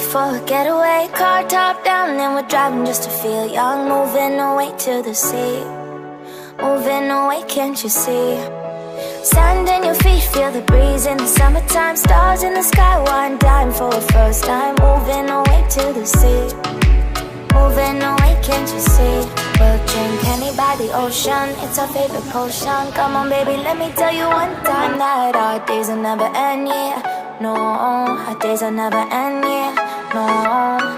for a getaway. Car top down and we're driving just to feel young. Moving away to the sea, moving away, can't you see? Sand in your feet, feel the breeze in the summertime. Stars in the sky, one dime for a first time. Moving away to the sea, moving away, can't you see? We'll drink honey by the ocean, it's our favorite potion. Come on baby, let me tell you one time that our days will never end, yeah. No, our days will never end, yeah. No.